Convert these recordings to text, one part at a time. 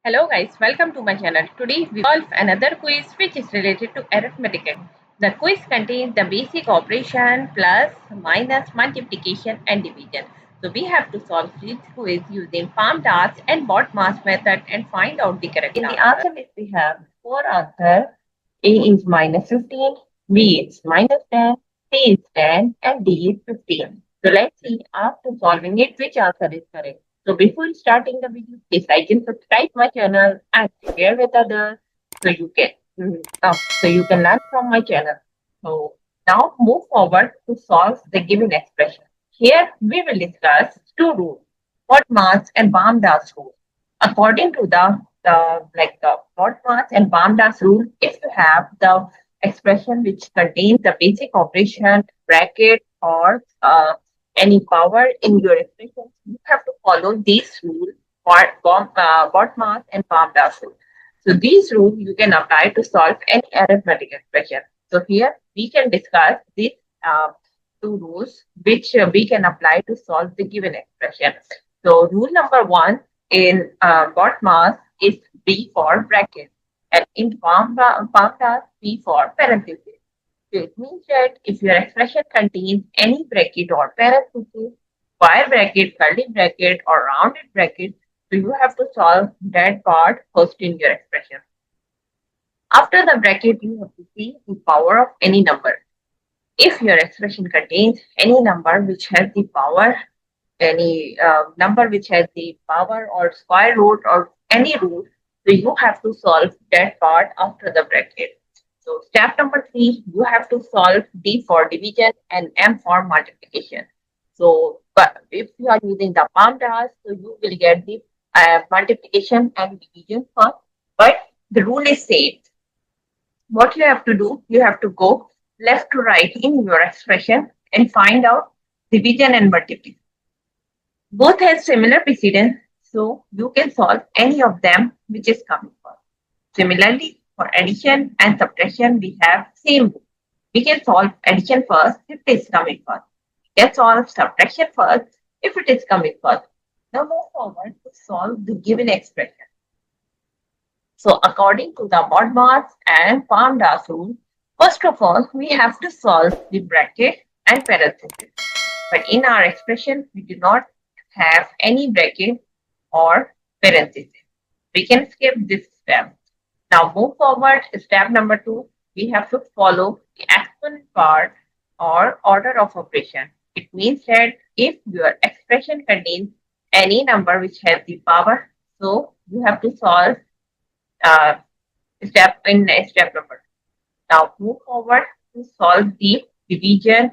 Hello guys, welcome to my channel. Today we solve another quiz which is related to arithmetic. The quiz contains the basic operation plus, minus, multiplication and division. So we have to solve this quiz using palm dots and BODMAS method and find out the correct In the answer. answer list, we have four answers. A is minus 15, B is minus 10, C is 10, and D is 15. So let's see after solving it which answer is correct. So before starting the video, please like and subscribe my channel and share with others so you can learn from my channel. So now move forward to solve the given expression. Here we will discuss two rules, BODMAS and BAMDAS rule. According to the BODMAS and BAMDAS rule, if you have the expression which contains the basic operation, bracket, or any power in your expression, you have to follow these rules, BODMAS and BAMDAS rule. So these rules you can apply to solve any arithmetic expression. So here we can discuss these uh, two rules which we can apply to solve the given expression. So rule number one in BODMAS is B for bracket, and in PAMDAS B for parenthesis. So it means that if your expression contains any bracket or parenthesis, square bracket, curly bracket, or rounded bracket, so you have to solve that part first in your expression. After the bracket, you have to see the power of any number. If your expression contains any number which has the power, any number which has the power or square root or any root, so you have to solve that part after the bracket. So step number three, you have to solve D for division and M for multiplication. So but if you are using the PAMDAS, so you will get the multiplication and division first. But the rule is same. What you have to do, you have to go left to right in your expression and find out division and multiplication. Both have similar precedence, so you can solve any of them which is coming first. Similarly, for addition and subtraction, we have same rule. We can solve addition first if it is coming first. We can solve subtraction first if it is coming first. Now move forward to solve the given expression. So according to the BODMAS and PAMDAS rule, first of all, we have to solve the bracket and parenthesis. But in our expression, we do not have any bracket or parenthesis. We can skip this step. Now move forward, step number two, we have to follow the exponent part or order of operation. It means that if your expression contains any number which has the power, so you have to solve uh, step number. Now move forward to solve the division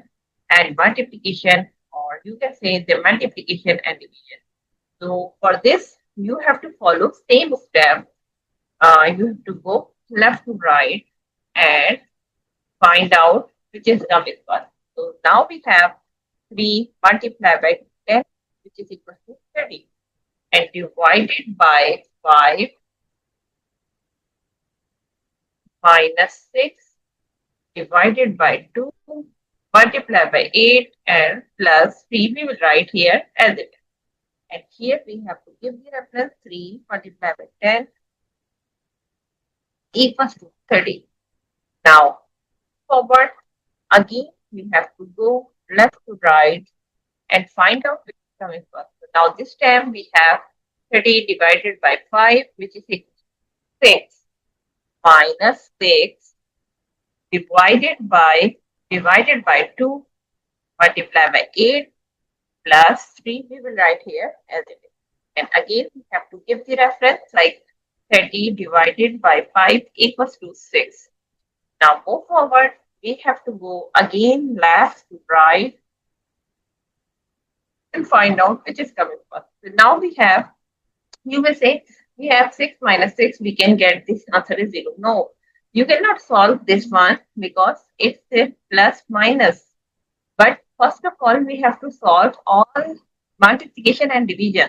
and multiplication, or you can say the multiplication and division. So for this, you have to follow same step. You have to go left to right and find out which is coming first. So now we have 3 multiplied by 10, which is equal to 30, and divided by 5 minus 6 divided by 2 multiplied by 8 and plus 3 we will write here as it is. And here we have to give the reference 3 multiplied by 10 equals to 30. Now forward again we have to go left to right and find out which is coming first. So now this time we have 30 divided by 5 which is equal to 6 minus 6 divided by 2 multiplied by 8 plus 3 we will write here as it is. And again we have to give the reference like 30 divided by 5 equals to 6. Now move forward, we have to go again left to right and find out which is coming first. So now we have, you will say, we have 6 minus 6, we can get this answer is 0. No, you cannot solve this one because it's a plus minus. But first of all, we have to solve all multiplication and division.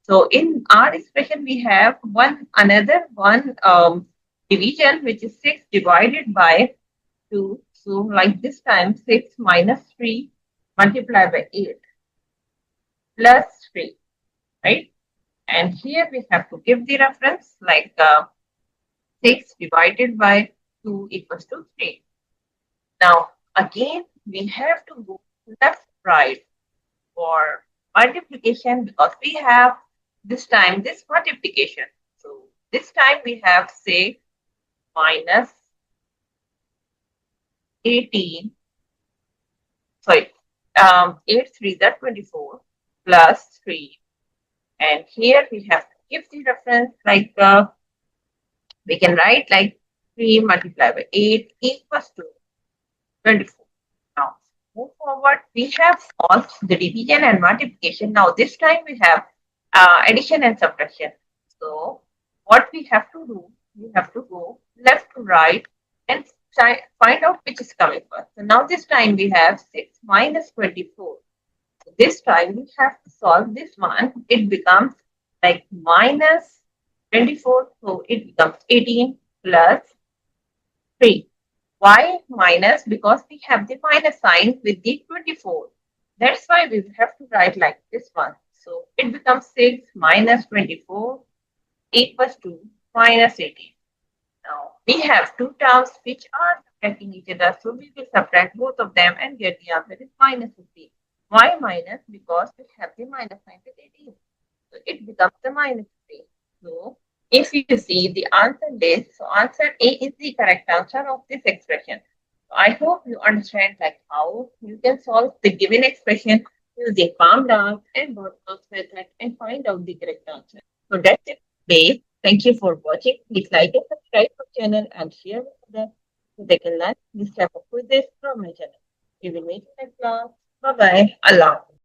So in our expression, we have another one division, which is 6 divided by 2. So like this time, 6 minus 3 multiplied by 8 plus 3, right? And here we have to give the reference like 6 divided by 2 equals to 3. Now, again, we have to go left, right for multiplication because we have this time this multiplication. So, this time we have 6 minus 18, sorry, 8 3 is 24 plus 3. And here we have to give the reference like we can write like 3 multiplied by 8 equals to 24. Now, move forward. We have solved the division and multiplication. Now, this time we have addition and subtraction. So, what we have to do, we have to go left to right and find out which is coming first. So, now this time we have 6 minus 24. So this time we have to solve this one. It becomes like minus 24. So, it becomes 18 plus 3. Why minus? Because we have the minus sign with the 24. That's why we have to write like this one. So it becomes 6 minus 24 equals to minus 18. Now we have two terms which are subtracting each other. So we will subtract both of them and get the answer is minus 15. Why minus? Because we have the minus sign with 18. So it becomes the minus 3. So if you see the answer list, so answer A is the correct answer of this expression. So I hope you understand like how you can solve the given expression using palm down and both method and find out the correct answer. So that's it today. Thank you for watching. Please like and subscribe to the channel and share with others so they can learn this type of quizzes from my channel. We will meet in next class. Bye bye. Allah.